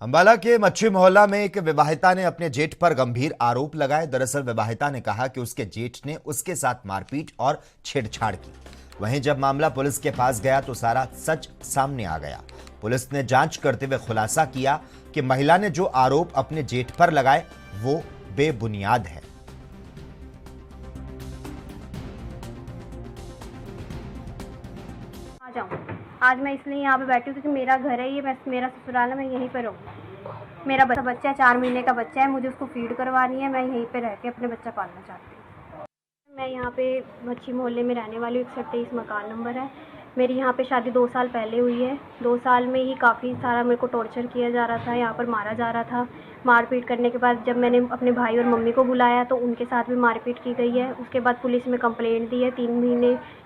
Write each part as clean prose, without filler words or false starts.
अंबाला के मच्छी मोहल्ला में एक विवाहिता ने अपने जेठ पर गंभीर आरोप लगाए। दरअसल विवाहिता ने कहा कि उसके जेठ ने उसके साथ मारपीट और छेड़छाड़ की। वहीं जब मामला पुलिस के पास गया तो सारा सच सामने आ गया। पुलिस ने जांच करते हुए खुलासा किया कि महिला ने जो आरोप अपने जेठ पर लगाए वो बेबुनियाद है। आज मैं इसलिए यहाँ पे बैठी हूँ क्योंकि मेरा घर है ये, मेरा ससुराल है, मैं यहीं पर रहूँ। मेरा बच्चा है, 4 महीने का बच्चा है, मुझे उसको फीड करवानी है। मैं यहीं पे रह के अपने बच्चा पालना चाहती हूँ। मैं यहाँ पे मच्छी मोहल्ले में रहने वाली हूँ। 127 मकान नंबर है। मेरी यहाँ पे शादी 2 साल पहले हुई है। 2 साल में ही काफ़ी सारा मेरे को टॉर्चर किया जा रहा था, यहाँ पर मारा जा रहा था। मारपीट करने के बाद जब मैंने अपने भाई और मम्मी को बुलाया तो उनके साथ भी मारपीट की गई है। उसके बाद पुलिस में कंप्लेंट दी है।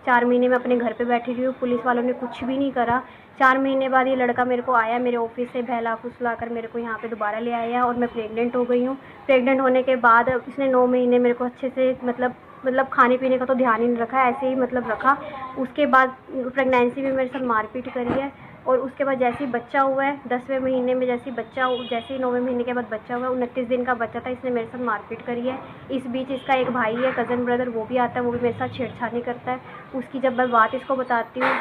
4 महीने में अपने घर पे बैठी रही हूँ, पुलिस वालों ने कुछ भी नहीं करा। 4 महीने बाद ये लड़का मेरे को आया, मेरे ऑफिस से बहला फुसला कर मेरे को यहाँ पे दोबारा ले आया और मैं प्रेग्नेंट हो गई हूँ। प्रेग्नेंट होने के बाद इसने 9 महीने मेरे को अच्छे से मतलब खाने पीने का तो ध्यान ही नहीं रखा, ऐसे ही रखा। उसके बाद प्रेगनेंसी में मेरे साथ मारपीट करी है और उसके बाद जैसे ही बच्चा हुआ है 10वें महीने में जैसे ही 9वें महीने के बाद बच्चा हुआ है, 29 दिन का बच्चा था, इसने मेरे साथ मारपीट करी है। इस बीच इसका एक भाई है, कज़न ब्रदर, वो भी आता है, वो भी मेरे साथ छेड़छाड़ी करता है। उसकी जब मैं बात इसको बताती हूँ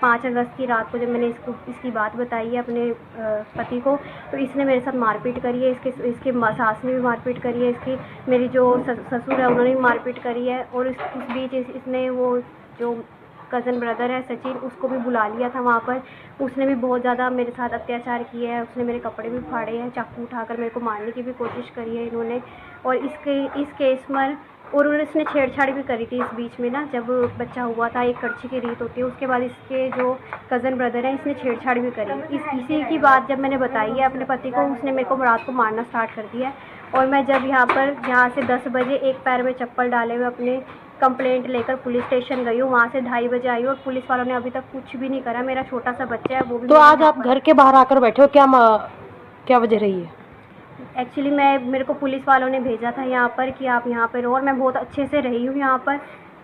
5 अगस्त की रात को जब मैंने इसकी बात बताई है अपने पति को, तो इसने मेरे साथ मारपीट करी है। इसके सास ने भी मारपीट करी है, इसकी मेरी जो ससुर है उन्होंने भी मारपीट करी है। और उस बीच इसने वो जो कज़न ब्रदर है सचिन, उसको भी बुला लिया था वहाँ पर। उसने भी बहुत ज़्यादा मेरे साथ अत्याचार किया है। उसने मेरे कपड़े भी फाड़े हैं, चाकू उठाकर मेरे को मारने की भी कोशिश करी है इन्होंने। और इस केस में और उसने छेड़छाड़ भी करी थी इस बीच में ना, जब बच्चा हुआ था। एक कड़छी की रीत होती है, उसके बाद इसके जो कज़न ब्रदर है इसने छेड़छाड़ भी करी। इसी की बात जब मैंने बताई है अपने पति को, उसने मेरे को रात को मारना स्टार्ट कर दिया है। और मैं जब यहाँ से 10 बजे एक पैर में चप्पल डाले हुए अपने कंप्लेंट लेकर पुलिस स्टेशन गई हूँ, वहाँ से 2:30 बजे आई हूँ और पुलिस वालों ने अभी तक कुछ भी नहीं करा। मेरा छोटा सा बच्चा है वो भी। तो आज आप घर के बाहर आकर बैठे हो, क्या वजह रही है? एक्चुअली मेरे को पुलिस वालों ने भेजा था यहाँ पर कि आप यहाँ पर रहो, और मैं बहुत अच्छे से रही हूँ यहाँ पर।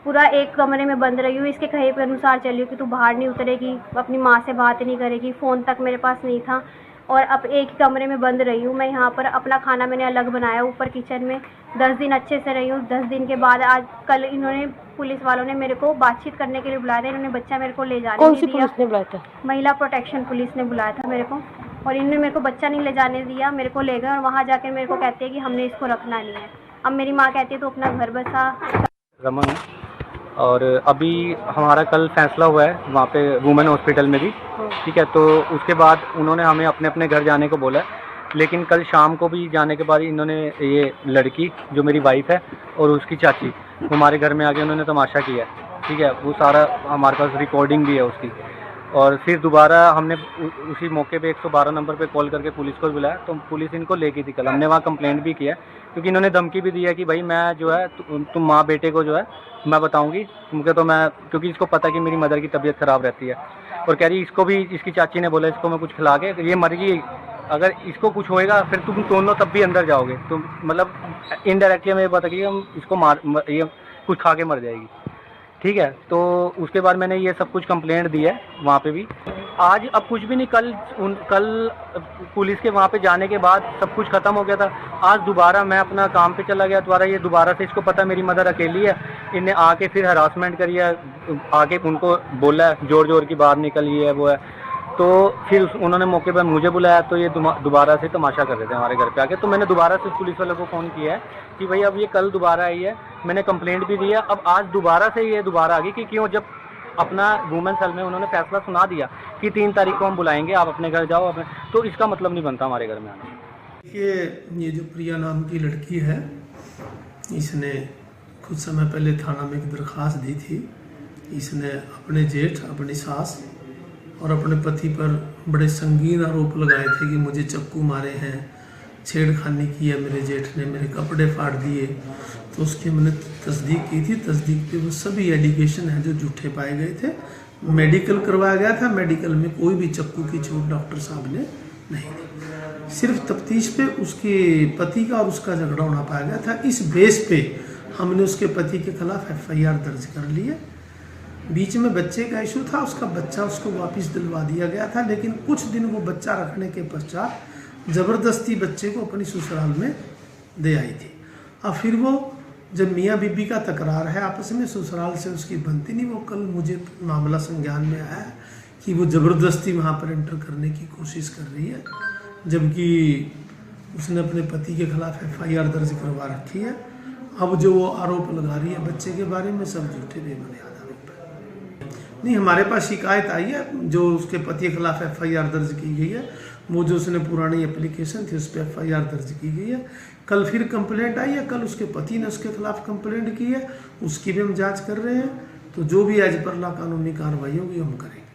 पूरा एक कमरे में बंद रही हूँ, इसके कहे के अनुसार चली हूँ कि तू बाहर नहीं उतरेगी, अपनी माँ से बात नहीं करेगी। फ़ोन तक मेरे पास नहीं था और अब एक कमरे में बंद रही हूँ मैं यहाँ पर। अपना खाना मैंने अलग बनाया ऊपर किचन में। 10 दिन अच्छे से रही हूँ। 10 दिन के बाद कल इन्होंने पुलिस वालों ने मेरे को बातचीत करने के लिए बुलाया था। इन्होंने बच्चा मेरे को ले जाने नहीं दिया। कौन सी पुलिस ने बुलाया था? महिला प्रोटेक्शन पुलिस ने बुलाया था मेरे को, और इन्होंने मेरे को बच्चा नहीं ले जाने दिया। मेरे को ले गए और वहाँ जाकर मेरे को कहते हैं कि हमने इसको रखना नहीं है। अब मेरी माँ कहती है तो अपना घर बसा। रमन, और अभी हमारा कल फैसला हुआ है वहाँ पे वुमेन हॉस्पिटल में भी, ठीक है। तो उसके बाद उन्होंने हमें अपने अपने घर जाने को बोला है, लेकिन कल शाम को भी जाने के बाद इन्होंने ये लड़की जो मेरी वाइफ है और उसकी चाची हमारे घर में आके उन्होंने तमाशा किया है, ठीक है। वो सारा हमारे पास रिकॉर्डिंग भी है उसकी। और फिर दोबारा हमने उसी मौके पे 112 नंबर पे कॉल करके पुलिस को बुलाया, तो पुलिस इनको लेके थी कल। हमने वहाँ कंप्लेंट भी किया क्योंकि इन्होंने धमकी भी दी है कि भाई मैं जो है तुम माँ बेटे को जो है मैं बताऊंगी तुमको। तो मैं क्योंकि इसको पता कि मेरी मदर की तबीयत ख़राब रहती है, और कह रही इसको भी, इसकी चाची ने बोला इसको मैं कुछ खिला के ये मर गई, अगर इसको कुछ होएगा फिर तुम दोनों तब भी अंदर जाओगे। तो मतलब इनडायरेक्टली हमें पता कि हम इसको ये कुछ खा के मर जाएगी, ठीक है। तो उसके बाद मैंने ये सब कुछ कंप्लेंट दी है वहाँ पे भी। आज अब कुछ भी नहीं, कल पुलिस के वहाँ पे जाने के बाद सब कुछ ख़त्म हो गया था। आज दोबारा मैं अपना काम पे चला गया, दोबारा ये दोबारा से, इसको पता मेरी मदर अकेली है, इन्हें आके फिर हरासमेंट करी है, आके उनको बोला है, जोर जोर की बात निकली है वो है। तो फिर उन्होंने मौके पर मुझे बुलाया, तो ये दोबारा से तमाशा कर रहे थे हमारे घर पे आके। तो मैंने दोबारा से पुलिस वालों को फ़ोन किया है कि भाई अब ये कल दोबारा आई है, मैंने कंप्लेंट भी दी है। अब आज दोबारा से ये दोबारा आ गई कि क्यों, जब अपना वुमेन सेल में उन्होंने फैसला सुना दिया कि 3 तारीख को हम बुलाएंगे, आप अपने घर जाओ अपने, तो इसका मतलब नहीं बनता हमारे घर में आने। देखिए, ये जो प्रिया नाम की लड़की है, इसने कुछ समय पहले थाना में एक दरख्वास्त दी थी। इसने अपने जेठ, अपनी सास और अपने पति पर बड़े संगीन आरोप लगाए थे कि मुझे चाकू मारे हैं, छेड़खानी की है मेरे जेठ ने, मेरे कपड़े फाड़ दिए। तो उसकी मैंने तस्दीक की थी। तस्दीक पे वो सभी एलिगेशन हैं जो झूठे पाए गए थे। मेडिकल करवाया गया था, मेडिकल में कोई भी चाकू की चोट डॉक्टर साहब ने नहीं दी। सिर्फ तफ्तीश पे उसके पति का और उसका झगड़ा होना पाया गया था। इस बेस पे हमने उसके पति के खिलाफ FIR दर्ज कर ली है। बीच में बच्चे का इशू था, उसका बच्चा उसको वापस दिलवा दिया गया था, लेकिन कुछ दिन वो बच्चा रखने के पश्चात ज़बरदस्ती बच्चे को अपनी ससुराल में दे आई थी। अब फिर वो जब मियाँ बीबी का तकरार है आपस में, ससुराल से उसकी बनती नहीं, वो कल मुझे मामला संज्ञान में आया कि वो ज़बरदस्ती वहाँ पर एंटर करने की कोशिश कर रही है, जबकि उसने अपने पति के खिलाफ FIR दर्ज करवा रखी है। अब जो वो आरोप लगा रही है बच्चे के बारे में, सब झूठे बेबुनियाद आरोप है। नहीं, हमारे पास शिकायत आई है, जो उसके पति के खिलाफ FIR दर्ज की गई है, वो जो उसने पुरानी एप्लीकेशन थी उस पर FIR दर्ज की गई है। कल फिर कंप्लेंट आई है, कल उसके पति ने उसके खिलाफ कंप्लेंट की है, उसकी भी हम जांच कर रहे हैं। तो जो भी एज पर लॉ कानूनी कार्रवाई होगी हम करेंगे।